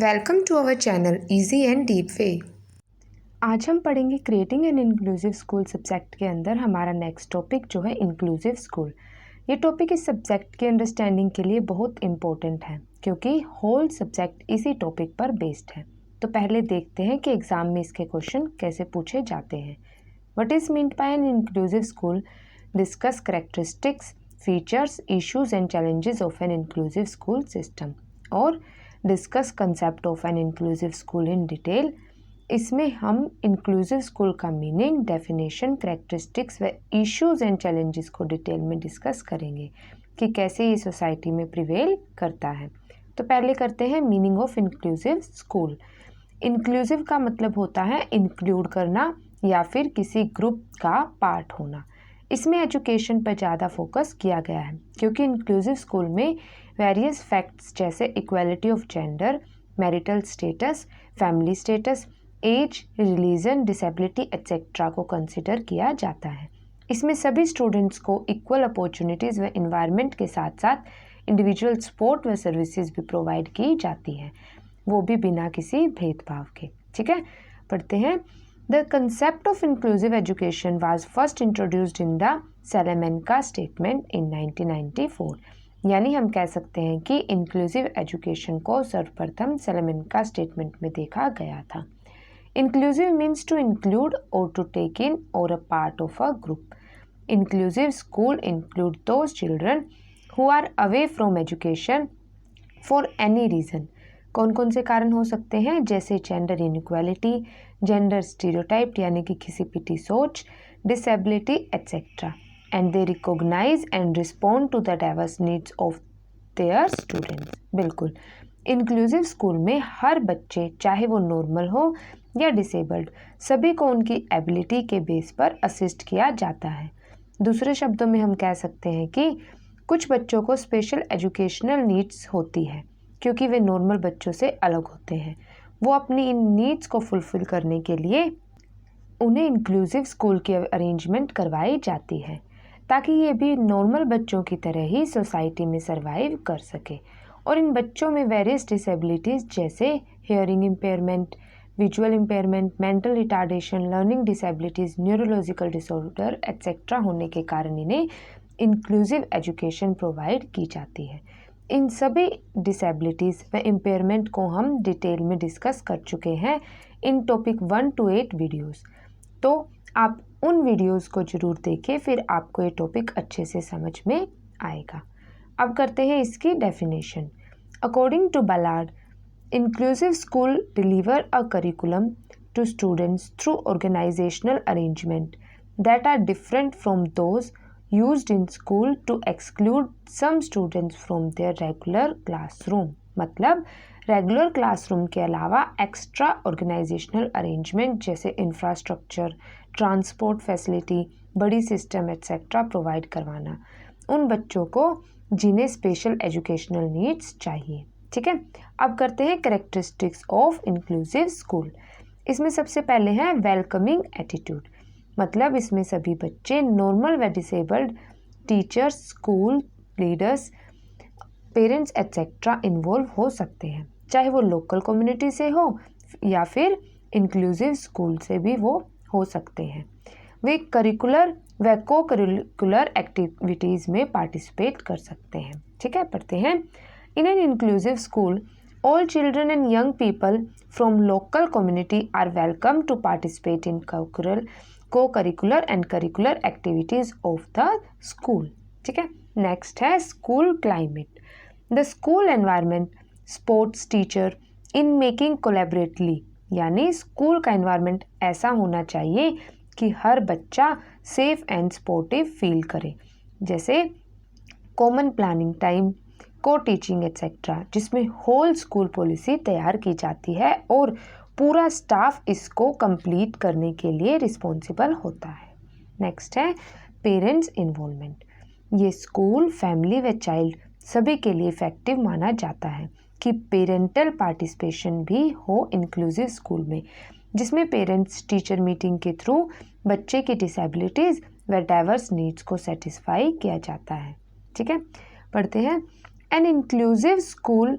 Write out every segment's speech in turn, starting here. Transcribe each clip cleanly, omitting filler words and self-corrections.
Welcome to our channel easy and deep way. आज हम पढ़ेंगे creating an inclusive school subject के अंदर हमारा नेक्स्ट टॉपिक जो है इंक्लूसिव स्कूल। ये टॉपिक इस सब्जेक्ट की अंडरस्टैंडिंग के लिए बहुत इम्पोर्टेंट है क्योंकि होल सब्जेक्ट इसी टॉपिक पर बेस्ड है। तो पहले देखते हैं कि एग्जाम में इसके क्वेश्चन कैसे पूछे जाते हैं। What is meant by an inclusive school? Discuss characteristics, features, issues and challenges of an inclusive school system. और discuss concept of an inclusive school in detail. इसमें हम इंक्लूसिव स्कूल का मीनिंग, डेफिनेशन, कैरेक्टरिस्टिक्स व issues and challenges को detail में discuss करेंगे कि कैसे ये सोसाइटी में प्रिवेल करता है। तो पहले करते हैं meaning of inclusive school. Inclusive का मतलब होता है इंक्लूड करना या फिर किसी ग्रुप का पार्ट होना। इसमें एजुकेशन पर ज़्यादा फोकस किया गया है क्योंकि इंक्लूसिव स्कूल में वेरियस फैक्ट्स जैसे equality of gender, marital status, family status, age, religion, disability etcetera को कंसिडर किया जाता है। इसमें सभी स्टूडेंट्स को इक्वल अपॉर्चुनिटीज़ व इन्वायरमेंट के साथ साथ इंडिविजुअल सपोर्ट व सर्विसेज भी प्रोवाइड की जाती हैं, वो भी बिना किसी भेदभाव के। ठीक है, पढ़ते हैं। The concept of inclusive education was first introduced in the Salamanca Statement in 1994। यानी हम कह सकते हैं कि इंक्लूसिव एजुकेशन को सर्वप्रथम सैलामेंका स्टेटमेंट में देखा गया था। इंक्लूसिव मीन्स टू इंक्लूड और टू टेक इन और a part of a group. Inclusive school include those children who are away from education for any reason. कौन कौन से कारण हो सकते हैं? जैसे जेंडर इनइक्वालिटी, जेंडर स्टीरियोटाइप यानी कि किसी पिटी सोच, disability etcetera. And they recognise and respond to the diverse needs of their students. बिल्कुल, इंक्लूसिव स्कूल में हर बच्चे, चाहे वो नॉर्मल हो या डिसेबल्ड, सभी को उनकी एबिलिटी के बेस पर असिस्ट किया जाता है। दूसरे शब्दों में हम कह सकते हैं कि कुछ बच्चों को स्पेशल एजुकेशनल नीड्स होती है क्योंकि वे नॉर्मल बच्चों से अलग होते हैं। वो अपनी इन नीड्स को फुलफ़िल करने के लिए उन्हें इंक्लूसिव स्कूल की अरेंजमेंट करवाई जाती है ताकि ये भी नॉर्मल बच्चों की तरह ही सोसाइटी में सरवाइव कर सके। और इन बच्चों में वेरियस डिसेबिलिटीज़ जैसे hearing impairment, visual impairment, mental retardation, learning disabilities, neurological disorder etcetera होने के कारण इन्हें इंक्लूसिव एजुकेशन प्रोवाइड की जाती है। इन सभी डिसेबिलिटीज़ व इम्पेयरमेंट को हम डिटेल में डिस्कस कर चुके हैं इन टॉपिक 1 to 8 वीडियोस। तो आप उन वीडियोस को ज़रूर देखें, फिर आपको ये टॉपिक अच्छे से समझ में आएगा। अब करते हैं इसकी definition. According to Ballard, inclusive school deliver a curriculum to students through organisational arrangement that are different from those used in school to exclude some students from their regular classroom। मतलब रेगुलर क्लासरूम के अलावा extra organisational arrangement जैसे infrastructure, transport facility, बड़ी system etcetera provide करवाना उन बच्चों को जिन्हें स्पेशल एजुकेशनल नीड्स चाहिए। ठीक है, अब करते हैं कैरेक्टरिस्टिक्स ऑफ इंक्लूसिव स्कूल। इसमें सबसे पहले है वेलकमिंग एटीट्यूड। मतलब इसमें सभी बच्चे, नॉर्मल व disabled, teachers, school leaders, parents etcetera involve हो सकते हैं, चाहे वो लोकल कम्युनिटी से हो या फिर इंक्लूसिव स्कूल से भी वो हो सकते हैं। वे करिकुलर व को करिकुलर एक्टिविटीज़ में पार्टिसिपेट कर सकते हैं। ठीक है, पढ़ते हैं। इन an inclusive school all children and young people from local community are welcome to participate in co-curricular and curricular activities of the school। ठीक है, नेक्स्ट है school climate. The school environment sports teacher in making collaboratively. यानी school का environment ऐसा होना चाहिए कि हर बच्चा सेफ एंड स्पोर्टिव फील करे, जैसे कॉमन प्लानिंग टाइम, को टीचिंग एट्सेट्रा, जिसमें होल स्कूल पॉलिसी तैयार की जाती है और पूरा स्टाफ इसको कंप्लीट करने के लिए रिस्पॉन्सिबल होता है। नेक्स्ट है पेरेंट्स इन्वॉल्वमेंट। ये स्कूल, फैमिली व चाइल्ड सभी के लिए इफेक्टिव माना जाता है कि पेरेंटल पार्टिसिपेशन भी हो इंक्लूसिव स्कूल में, जिसमें पेरेंट्स टीचर मीटिंग के थ्रू बच्चे की डिसेबिलिटीज़ व डाइवर्स नीड्स को सेटिस्फाई किया जाता है। ठीक है, पढ़ते हैं। An inclusive school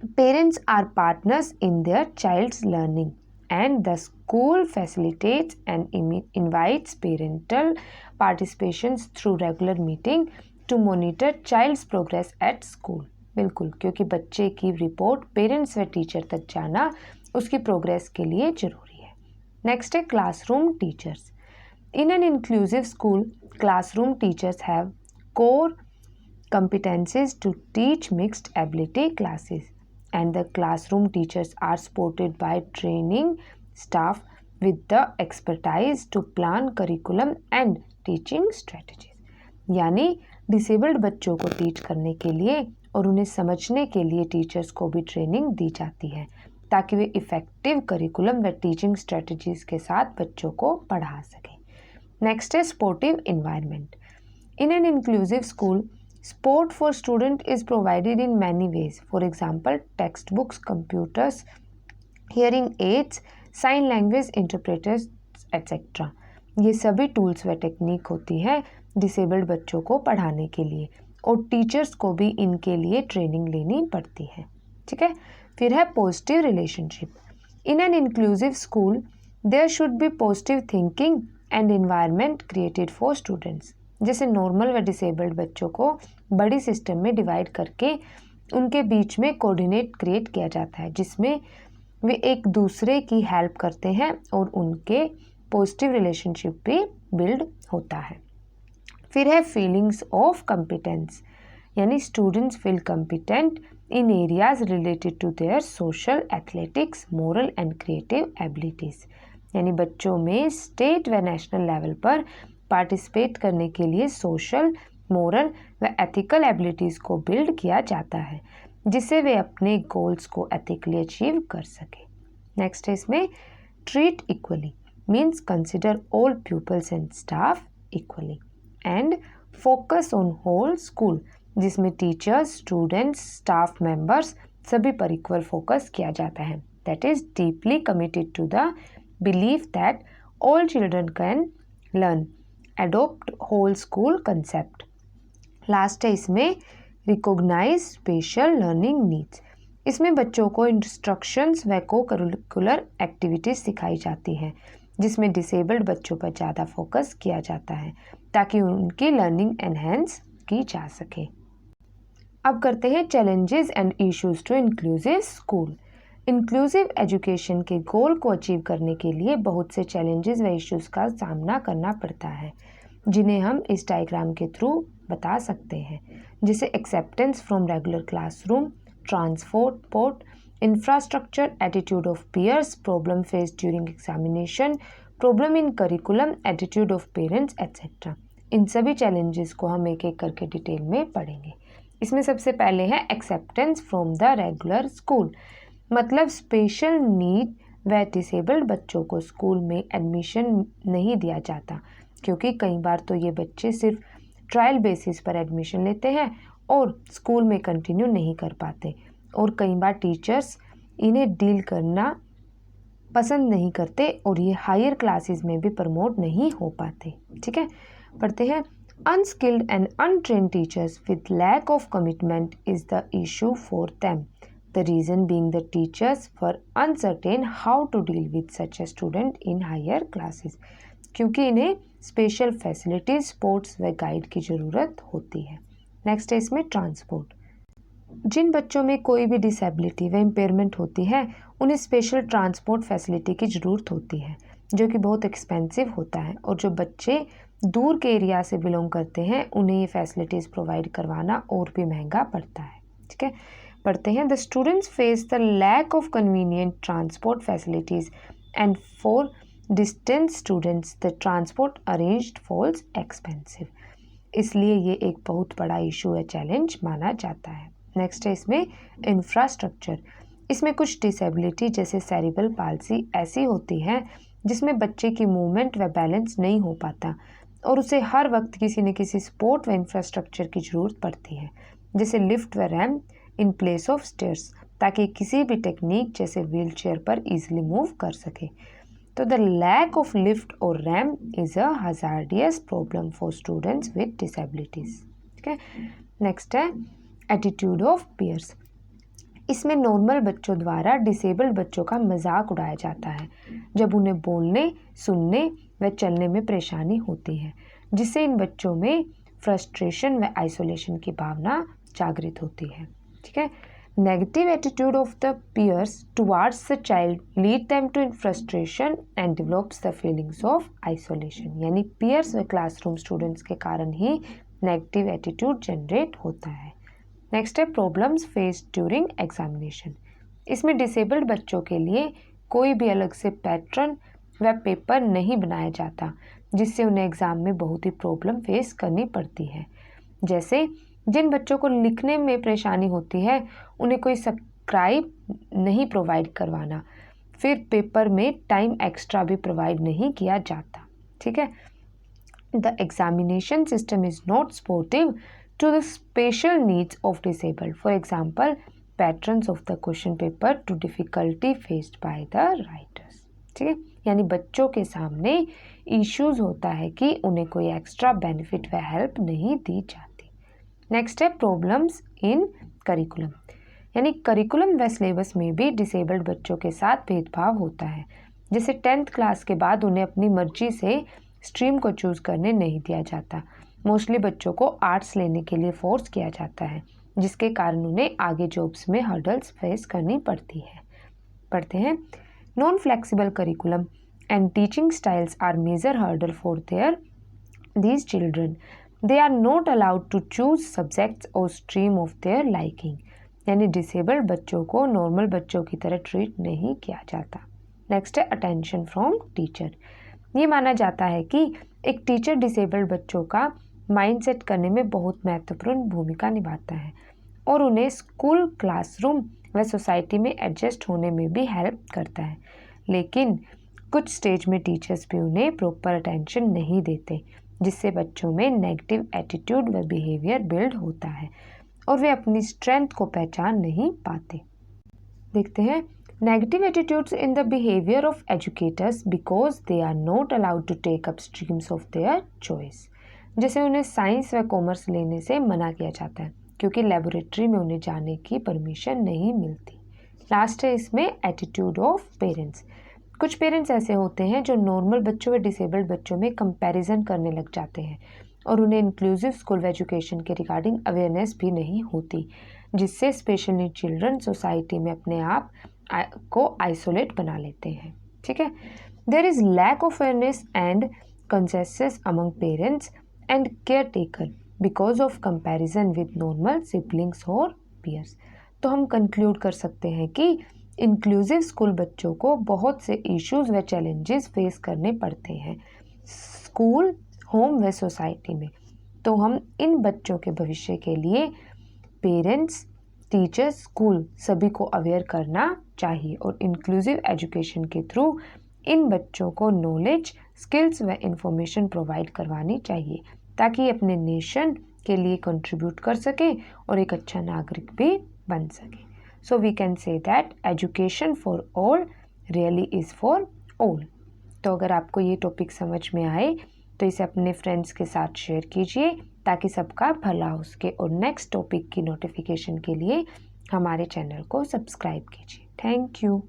Parents are partners in their child's learning, and the school facilitates and invites parental participations through regular meeting to monitor child's progress at school. बिल्कुल, क्योंकि बच्चे की रिपोर्ट पेरेंट्स व टीचर तक जाना उसकी प्रोग्रेस के लिए ज़रूरी है. नेक्स्ट है classroom teachers. In an inclusive school, classroom teachers have core competencies to teach mixed ability classes, and the classroom teachers are supported by training staff with the expertise to plan curriculum and teaching strategies. यानी disabled बच्चों को teach करने के लिए और उन्हें समझने के लिए टीचर्स को भी ट्रेनिंग दी जाती है ताकि वे इफ़ेक्टिव करिकुलम व टीचिंग स्ट्रेटजीज़ के साथ बच्चों को पढ़ा सकें. नेक्स्ट है sportive environment. In an inclusive school, sport for student is provided in many ways. For example, textbooks, computers, hearing aids, sign language interpreters, etc. ये सभी टूल्स व टेक्निक होती है डिसेबल्ड बच्चों को पढ़ाने के लिए और टीचर्स को भी इनके लिए ट्रेनिंग लेनी पड़ती है. ठीक है. फिर है positive relationship. In an inclusive school there should be positive thinking and environment created for students. जैसे नॉर्मल व डिसेबल्ड बच्चों को बड़ी सिस्टम में डिवाइड करके उनके बीच में कोऑर्डिनेट क्रिएट किया जाता है जिसमें वे एक दूसरे की हेल्प करते हैं और उनके पॉजिटिव रिलेशनशिप भी बिल्ड होता है. फिर है फीलिंग्स ऑफ कॉम्पिटेंस. यानी students feel competent in areas related to their social, athletics, moral and creative abilities. यानी बच्चों में स्टेट व नेशनल लेवल पर पार्टिसिपेट करने के लिए सोशल, मोरल व एथिकल एबिलिटीज़ को बिल्ड किया जाता है जिससे वे अपने गोल्स को एथिकली अचीव कर सके. नेक्स्ट है इसमें treat equally means consider all pupils and staff equally and focus on whole school, जिसमें टीचर्स, स्टूडेंट्स, स्टाफ मेंबर्स सभी पर इक्वल फोकस किया जाता है. That is deeply committed to the belief that all children can learn, adopt whole school concept. Last है इसमें recognise special learning needs. इसमें बच्चों को इंस्ट्रक्शंस व को करिकुलर एक्टिविटीज़ सिखाई जाती हैं जिसमें डिसेबल्ड बच्चों पर ज़्यादा फोकस किया जाता है ताकि उनकी लर्निंग एनहेंस की जा सके. अब करते हैं challenges and issues to inclusive school. Inclusive education के गोल को अचीव करने के लिए बहुत से चैलेंजेस व इश्यूज का सामना करना पड़ता है जिन्हें हम इस डायग्राम के थ्रू बता सकते हैं, जैसे acceptance from regular classroom, transport, infrastructure, attitude of peers, problem face during examination, problem in curriculum, attitude of parents etcetera. इन सभी चैलेंजेस को हम एक एक करके डिटेल में पढ़ेंगे. इसमें सबसे पहले है acceptance from the regular school. मतलब स्पेशल नीड व डिसेबल्ड बच्चों को स्कूल में एडमिशन नहीं दिया जाता क्योंकि कई बार तो ये बच्चे सिर्फ ट्रायल बेसिस पर एडमिशन लेते हैं और स्कूल में कंटिन्यू नहीं कर पाते और कई बार टीचर्स इन्हें डील करना पसंद नहीं करते और ये हायर क्लासेस में भी प्रमोट नहीं हो पाते. ठीक है. पढ़ते हैं. Unskilled and untrained teachers with lack of commitment is the issue for them. The reason being the teachers were uncertain how to deal with such a student in higher classes. क्योंकि इन्हें special facilities, sports व guide की ज़रूरत होती है. Next है इसमें transport. जिन बच्चों में कोई भी डिसेबिलिटी व इम्पेयरमेंट होती है उन्हें स्पेशल ट्रांसपोर्ट फैसिलिटी की ज़रूरत होती है जो कि बहुत एक्सपेंसिव होता है और जो बच्चे दूर के एरिया से बिलोंग करते हैं उन्हें ये फैसिलिटीज़ प्रोवाइड करवाना और भी महंगा पड़ता है. ठीक है. पढ़ते हैं. The students face the lack of convenient transport facilities and for distance students the transport arranged falls expensive. इसलिए ये एक बहुत बड़ा इशू है, चैलेंज माना जाता है. नेक्स्ट है इसमें इंफ्रास्ट्रक्चर. इसमें कुछ डिसेबिलिटी जैसे सेरिब्रल पाल्सी ऐसी होती है जिसमें बच्चे की मूवमेंट व बैलेंस नहीं हो पाता और उसे हर वक्त किसी न किसी सपोर्ट व इंफ्रास्ट्रक्चर की ज़रूरत पड़ती है जैसे लिफ्ट व ramp in place of stairs ताकि किसी भी टेक्निक जैसे व्हील चेयर पर ईजिली मूव कर सके. तो द लैक ऑफ लिफ्ट और ramp is a hazardous problem for students with disabilities. ठीक है. नेक्स्ट है एटीट्यूड ऑफ पीयर्स. इसमें नॉर्मल बच्चों द्वारा डिसेबल्ड बच्चों का मजाक उड़ाया जाता है जब उन्हें बोलने, सुनने व चलने में परेशानी होती है, जिससे इन बच्चों में फ्रस्ट्रेशन व आइसोलेशन की भावना जागृत होती है। ठीक है। Negative attitude of the peers towards the child lead them to frustration and develops the feelings of isolation। यानी peers व क्लासरूम स्टूडेंट्स के कारण ही नेगेटिव एटीट्यूड जनरेट होता है। नेक्स्ट है प्रॉब्लम्स फेस ड्यूरिंग एग्जामिनेशन। इसमें डिसेबल्ड बच्चों के लिए कोई भी अलग से पैटर्न व पेपर नहीं बनाया जाता, जिससे उन्हें एग्ज़ाम में बहुत ही प्रॉब्लम फेस करनी पड़ती है। जैसे जिन बच्चों को लिखने में परेशानी होती है उन्हें कोई स्क्राइब नहीं प्रोवाइड करवाना, फिर पेपर में टाइम एक्स्ट्रा भी प्रोवाइड नहीं किया जाता। ठीक है। The examination system is not supportive to the special needs of disabled. For example patterns of the question paper to difficulty faced by the writers. ठीक है। यानी बच्चों के सामने इश्यूज होता है कि उन्हें कोई एक्स्ट्रा बेनिफिट व हेल्प नहीं दी जाती। नेक्स्ट है प्रॉब्लम्स इन करिकुलम। यानी करिकुलम व सिलेबस में भी डिसेबल्ड बच्चों के साथ भेदभाव होता है। जैसे 10th क्लास के बाद उन्हें अपनी मर्जी से स्ट्रीम को चूज़ करने नहीं दिया जाता। मोस्टली बच्चों को आर्ट्स लेने के लिए फोर्स किया जाता है, जिसके कारण उन्हें आगे जॉब्स में हर्डल्स फेस करनी पड़ते हैं। Non flexible curriculum and teaching styles are major hurdle for these children. They are not allowed to choose subjects or stream of their liking। यानी डिसेबल्ड बच्चों को नॉर्मल बच्चों की तरह ट्रीट नहीं किया जाता। नेक्स्ट है अटेंशन फ्रॉम टीचर। ये माना जाता है कि एक टीचर डिसेबल्ड बच्चों का माइंड सेट करने में बहुत महत्वपूर्ण भूमिका निभाता है और उन्हें स्कूल, क्लासरूम व सोसाइटी में एडजस्ट होने में भी हेल्प करता है। लेकिन कुछ स्टेज में टीचर्स भी उन्हें प्रॉपर अटेंशन नहीं देते, जिससे बच्चों में नेगेटिव एटीट्यूड व बिहेवियर बिल्ड होता है और वे अपनी स्ट्रेंथ को पहचान नहीं पाते। देखते हैं negative attitudes in the behaviour of educators because they are not allowed to take up streams of their choice. जैसे उन्हें साइंस व कॉमर्स लेने से मना किया जाता है क्योंकि लेबोरेटरी में उन्हें जाने की परमिशन नहीं मिलती। लास्ट है इसमें एटीट्यूड ऑफ पेरेंट्स। कुछ पेरेंट्स ऐसे होते हैं जो नॉर्मल बच्चों व डिसेबल्ड बच्चों में कंपैरिजन करने लग जाते हैं और उन्हें इंक्लूसिव स्कूल एजुकेशन के रिगार्डिंग अवेयरनेस भी नहीं होती, जिससे स्पेशल नीड चिल्ड्रन सोसाइटी में अपने आप को आइसोलेट बना लेते हैं। ठीक है। There is lack of awareness and consensus among parents and care taker because of comparison with normal siblings और पीयर्स। तो हम कंक्लूड कर सकते हैं कि इंक्लूसिव स्कूल बच्चों को बहुत से इश्यूज व चैलेंजेस फेस करने पड़ते हैं स्कूल, होम व सोसाइटी में। तो हम इन बच्चों के भविष्य के लिए पेरेंट्स, टीचर्स, स्कूल सभी को अवेयर करना चाहिए और इंक्लूसिव एजुकेशन के थ्रू इन बच्चों को नॉलेज, स्किल्स व इंफॉर्मेशन प्रोवाइड करवानी चाहिए ताकि अपने नेशन के लिए कंट्रीब्यूट कर सके और एक अच्छा नागरिक भी बन सके। So we can say that education for all really is for all। तो अगर आपको ये टॉपिक समझ में आए तो इसे अपने फ्रेंड्स के साथ शेयर कीजिए ताकि सबका भला हो सके और नेक्स्ट टॉपिक की नोटिफिकेशन के लिए हमारे चैनल को सब्सक्राइब कीजिए। Thank you.